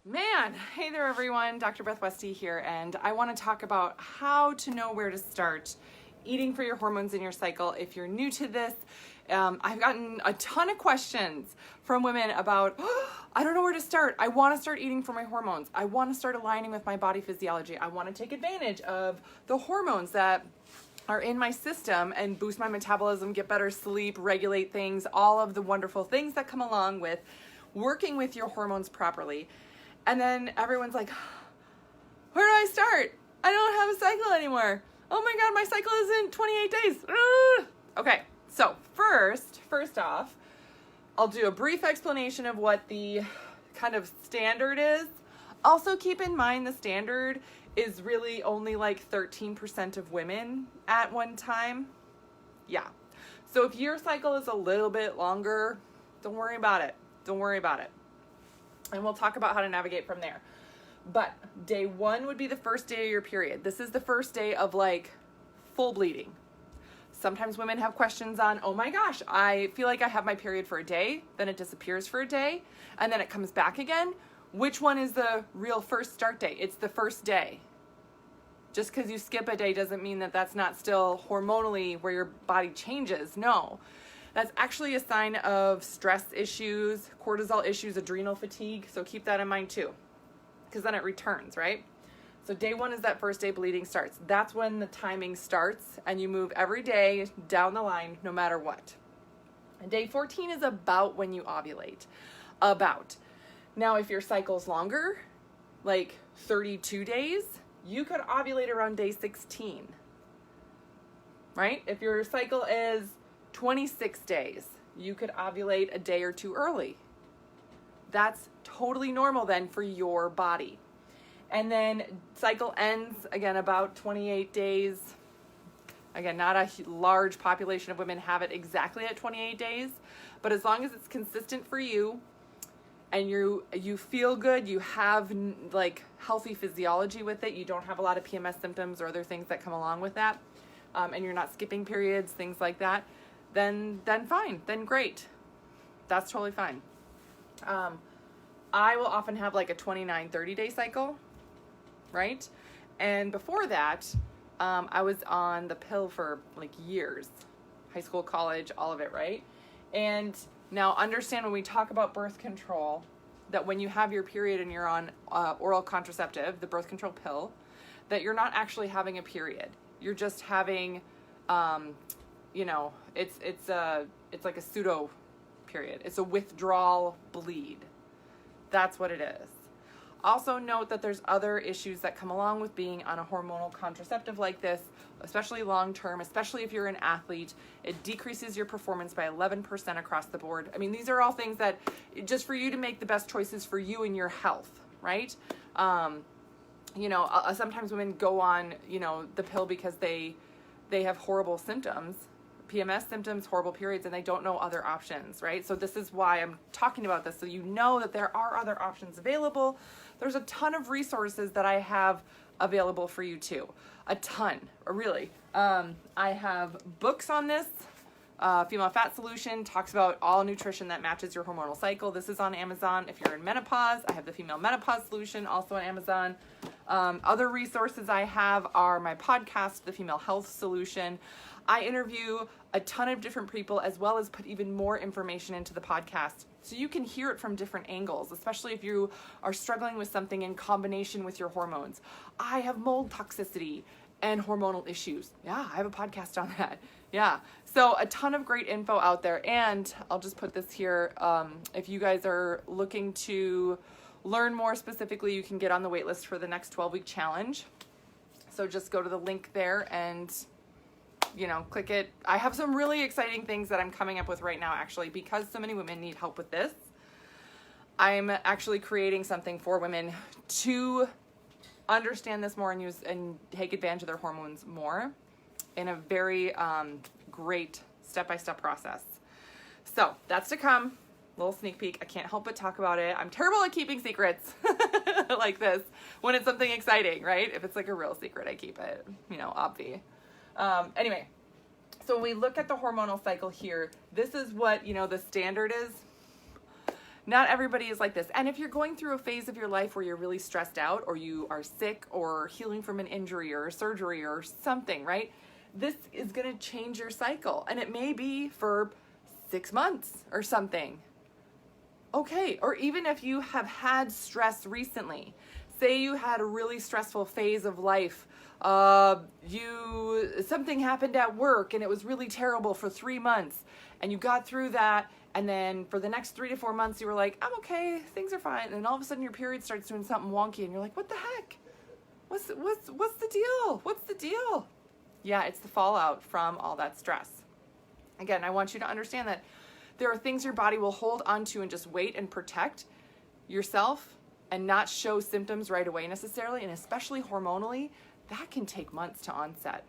Man, hey there everyone, Dr. Beth Westy here, and I want to talk about how to know where to start eating for your hormones in your cycle. If you're new to this, I've gotten a ton of questions from women about, I don't know where to start. I want to start eating for my hormones. I want to start aligning with my body physiology. I want to take advantage of the hormones that are in my system and boost my metabolism, get better sleep, regulate things, all of the wonderful things that come along with working with your hormones properly. And then everyone's like, where do I start? I don't have a cycle anymore. Oh my God, my cycle is in 28 days. Okay, so first off, I'll do a brief explanation of what the kind of standard is. Also keep in mind the standard is really only like 13% of women at one time. Yeah. So if your cycle is a little bit longer, don't worry about it. Don't worry about it. And we'll talk about how to navigate from there. But day 1 would be the first day of your period. This is the first day of like full bleeding. Sometimes women have questions on, oh my gosh, I feel like I have my period for a day, then it disappears for a day, and then it comes back again. Which one is the real first start date? It's the first day. Just because you skip a day doesn't mean that that's not still hormonally where your body changes. No. That's actually a sign of stress issues, cortisol issues, adrenal fatigue. So keep that in mind too, because then it returns, right? So day 1 is that first day bleeding starts. That's when the timing starts and you move every day down the line, no matter what. And day 14 is about when you ovulate. About. Now, if your cycle's longer, like 32 days, you could ovulate around day 16, right? If your cycle is 26 days, you could ovulate a day or two early. That's totally normal then for your body. And then cycle ends again about 28 days. Again, not a large population of women have it exactly at 28 days, but as long as it's consistent for you and you feel good, you have like healthy physiology with it, you don't have a lot of PMS symptoms or other things that come along with that, and you're not skipping periods, things like that, then fine, then great. That's totally fine. I will often have like a 29, 30 day cycle, right? And before that, I was on the pill for like years, high school, college, all of it, right? And now understand when we talk about birth control, that when you have your period and you're on oral contraceptive, the birth control pill, that you're not actually having a period. You're just having, it's like a pseudo period. It's a withdrawal bleed. That's what it is. Also note that there's other issues that come along with being on a hormonal contraceptive like this, especially long-term, especially if you're an athlete. It decreases your performance by 11% across the board. I mean, these are all things that just for you to make the best choices for you and your health, right? Sometimes women go on, the pill because they have horrible symptoms, PMS symptoms, horrible periods, and they don't know other options, right? So this is why I'm talking about this, so you know that there are other options available. There's a ton of resources that I have available for you too. A ton, really. I have books on this. Female Fat Solution talks about all nutrition that matches your hormonal cycle. This is on Amazon. If you're in menopause, I have the Female Menopause Solution, also on Amazon. Other resources I have are my podcast, The Female Health Solution. I interview a ton of different people as well as put even more information into the podcast so you can hear it from different angles, especially if you are struggling with something in combination with your hormones. I have mold toxicity and hormonal issues. Yeah, I have a podcast on that. Yeah, so a ton of great info out there. And I'll just put this here. If you guys are looking to learn more specifically, you can get on the wait list for the next 12-week challenge. So just go to the link there and click it. I have some really exciting things that I'm coming up with right now, actually, because so many women need help with this. I'm actually creating something for women to understand this more and use and take advantage of their hormones more in a very great step-by-step process. So that's to come. Little sneak peek. I can't help but talk about it. I'm terrible at keeping secrets like this when it's something exciting, right? If it's like a real secret, I keep it, obvi. Anyway, so when we look at the hormonal cycle here, this is what, the standard is. Not everybody is like this. And if you're going through a phase of your life where you're really stressed out, or you are sick or healing from an injury or surgery or something, right? This is going to change your cycle. And it may be for 6 months or something. Okay. Or even if you have had stress recently, say you had a really stressful phase of life, something happened at work and it was really terrible for 3 months, and you got through that, and then for the next 3 to 4 months you were like, I'm okay, things are fine, and then all of a sudden your period starts doing something wonky and you're like, what the heck? What's the deal? What's the deal? Yeah, it's the fallout from all that stress. Again, I want you to understand that there are things your body will hold onto and just wait and protect yourself and not show symptoms right away necessarily, and especially hormonally, that can take months to onset.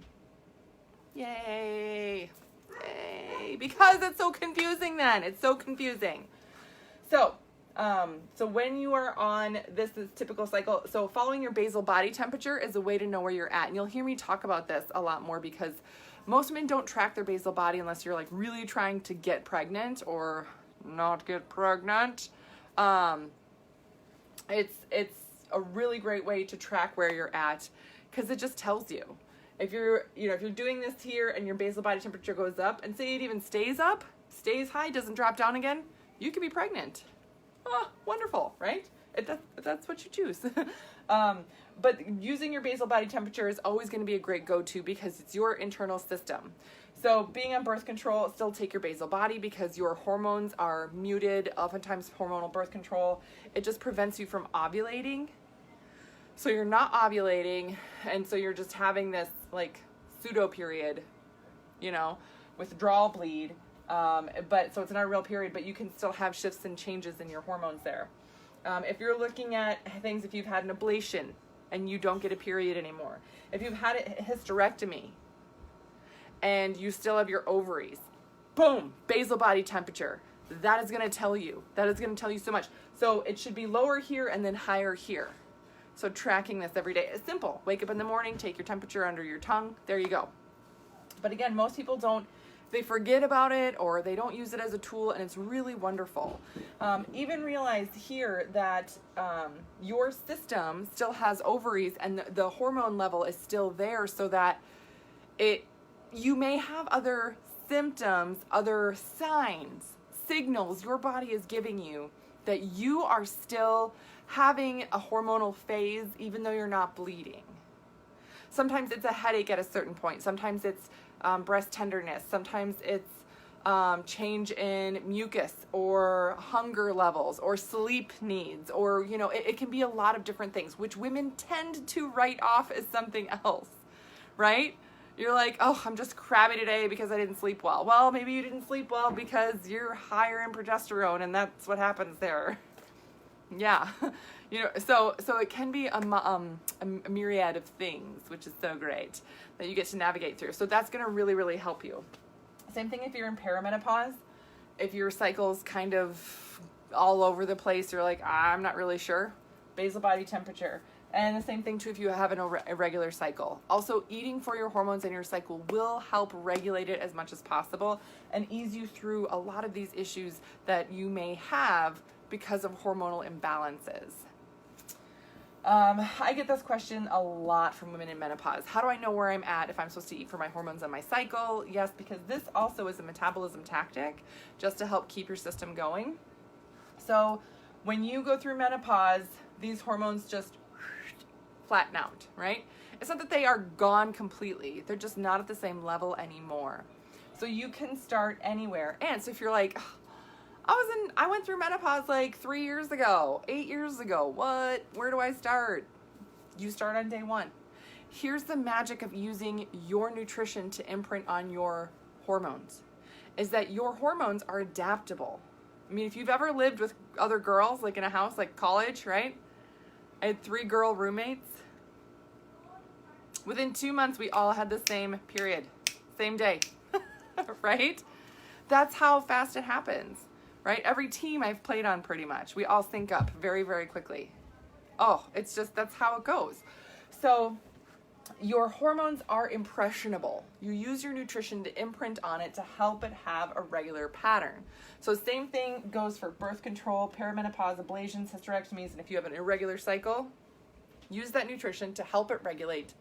Yay! Yay! Because it's so confusing then. It's so confusing. So when you are on this typical cycle, so following your basal body temperature is a way to know where you're at. And you'll hear me talk about this a lot more because most women don't track their basal body unless you're like really trying to get pregnant or not get pregnant. It's a really great way to track where you're at because it just tells you. If you're doing this here and your basal body temperature goes up, and say it even stays up, stays high, doesn't drop down again, you could be pregnant. Oh, wonderful, right? That's what you choose. But using your basal body temperature is always going to be a great go-to because it's your internal system. So being on birth control, still take your basal body because your hormones are muted. Oftentimes hormonal birth control, it just prevents you from ovulating. So you're not ovulating, and so you're just having this like pseudo period, withdrawal bleed. But so it's not a real period, but you can still have shifts and changes in your hormones there. If you're looking at things, if you've had an ablation and you don't get a period anymore, if you've had a hysterectomy and you still have your ovaries, boom, basal body temperature. That is going to tell you so much. So it should be lower here and then higher here. So tracking this every day is simple. Wake up in the morning, take your temperature under your tongue. There you go. But again, most people they forget about it or they don't use it as a tool, and it's really wonderful. Even realize here that your system still has ovaries and the hormone level is still there, so that you may have other symptoms, other signs, signals your body is giving you that you are still having a hormonal phase even though you're not bleeding. Sometimes it's a headache at a certain point. Sometimes it's breast tenderness. Sometimes it's change in mucus or hunger levels or sleep needs, or it can be a lot of different things, which women tend to write off as something else, right? You're like, oh, I'm just crabby today because I didn't sleep well. Well, maybe you didn't sleep well because you're higher in progesterone, and that's what happens there. Yeah, so it can be a myriad of things, which is so great that you get to navigate through. So that's going to really, really help you. Same thing if you're in perimenopause. If your cycle's kind of all over the place, you're like, I'm not really sure. Basal body temperature. And the same thing too if you have an irregular cycle. Also, eating for your hormones and your cycle will help regulate it as much as possible and ease you through a lot of these issues that you may have because of hormonal imbalances. I get this question a lot from women in menopause. How do I know where I'm at if I'm supposed to eat for my hormones and my cycle? Yes, because this also is a metabolism tactic just to help keep your system going. So when you go through menopause, these hormones just flatten out, right? It's not that they are gone completely. They're just not at the same level anymore. So you can start anywhere. And so if you're like, I went through menopause like 3 years ago, 8 years ago. What? Where do I start? You start on day one. Here's the magic of using your nutrition to imprint on your hormones, is that your hormones are adaptable. I mean, if you've ever lived with other girls, like in a house, like college, right? I had 3 girl roommates. Within 2 months, we all had the same period, same day, right? That's how fast it happens. Right? Every team I've played on pretty much, we all sync up very, very quickly. Oh, it's just, that's how it goes. So your hormones are impressionable. You use your nutrition to imprint on it to help it have a regular pattern. So same thing goes for birth control, perimenopause, ablations, hysterectomies, and if you have an irregular cycle, use that nutrition to help it regulate,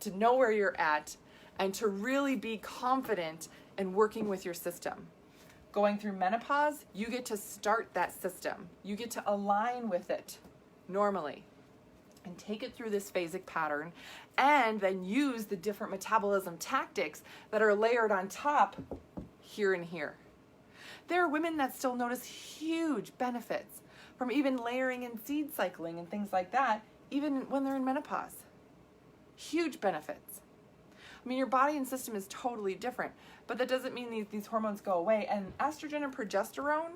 to know where you're at, and to really be confident in working with your system. Going through menopause, you get to start that system. You get to align with it normally and take it through this phasic pattern, and then use the different metabolism tactics that are layered on top here and here. There are women that still notice huge benefits from even layering in seed cycling and things like that, even when they're in menopause. Huge benefits. I mean, your body and system is totally different, but that doesn't mean these hormones go away. And estrogen and progesterone,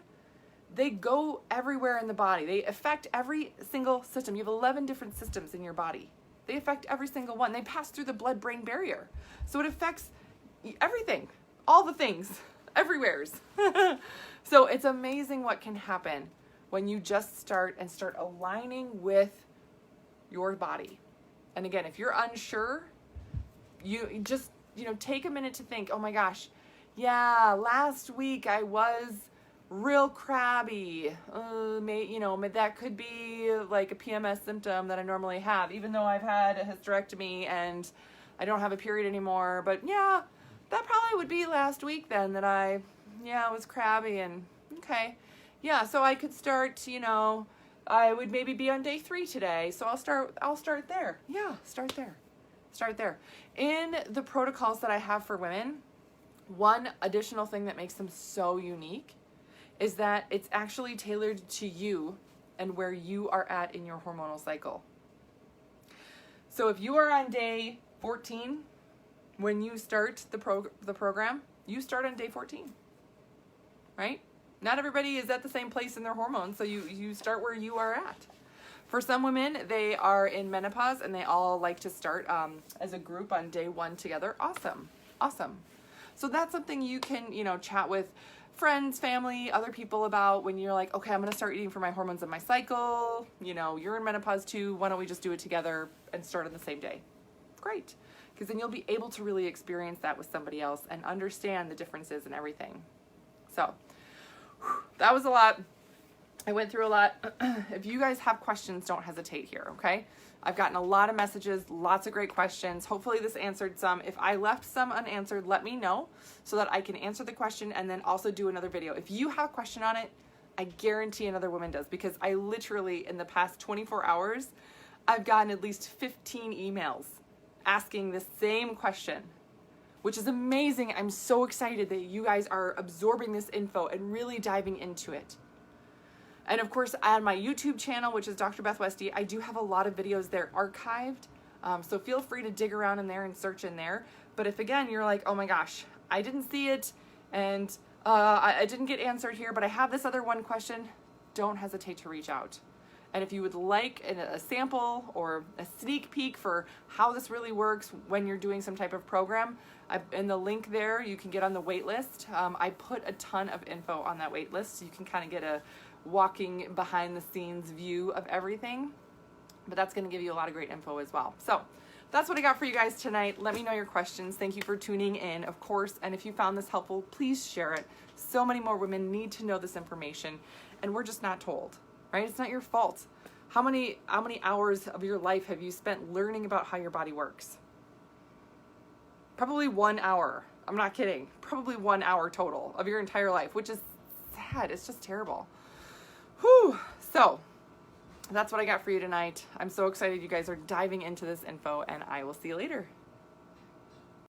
they go everywhere in the body. They affect every single system. You have 11 different systems in your body. They affect every single one. They pass through the blood-brain barrier. So it affects everything, all the things, everywheres. So it's amazing what can happen when you just start aligning with your body. And again, if you're unsure, you just, take a minute to think, oh my gosh, yeah, last week I was real crabby. That could be like a PMS symptom that I normally have, even though I've had a hysterectomy and I don't have a period anymore. But yeah, that probably would be last week then that I was crabby. And okay, yeah, so I could start, I would maybe be on day 3 today. So I'll start there. Yeah, start there. In the protocols that I have for women, one additional thing that makes them so unique is that it's actually tailored to you and where you are at in your hormonal cycle. So if you are on day 14, when you start the program, you start on day 14, right? Not everybody is at the same place in their hormones, so you start where you are at. For some women, they are in menopause and they all like to start as a group on day 1 together. Awesome. So that's something you can, chat with friends, family, other people about when you're like, okay, I'm going to start eating for my hormones in my cycle. You're in menopause too. Why don't we just do it together and start on the same day? Great. Because then you'll be able to really experience that with somebody else and understand the differences and everything. So that was a lot. I went through a lot. If you guys have questions, don't hesitate here, okay? I've gotten a lot of messages, lots of great questions. Hopefully this answered some. If I left some unanswered, let me know so that I can answer the question and then also do another video. If you have a question on it, I guarantee another woman does, because I literally, in the past 24 hours, I've gotten at least 15 emails asking the same question, which is amazing. I'm so excited that you guys are absorbing this info and really diving into it. And of course, on my YouTube channel, which is Dr. Beth Westy, I do have a lot of videos there archived. So feel free to dig around in there and search in there. But if, again, you're like, oh my gosh, I didn't see it and I didn't get answered here, but I have this other one question, don't hesitate to reach out. And if you would like a sample or a sneak peek for how this really works when you're doing some type of program, in the link there, you can get on the wait list. I put a ton of info on that wait list, so you can kind of get a walking behind the scenes view of everything, but that's going to give you a lot of great info as well. So that's what I got for you guys tonight. Let me know your questions. Thank you for tuning in, of course, and if you found this helpful, please share it. So many more women need to know this information, and we're just not told, right? It's not your fault. How many hours of your life have you spent learning about how your body works? Probably 1 hour. I'm not kidding. Probably 1 hour total of your entire life, which is sad. It's just terrible. Whew. So that's what I got for you tonight. I'm so excited you guys are diving into this info, and I will see you later.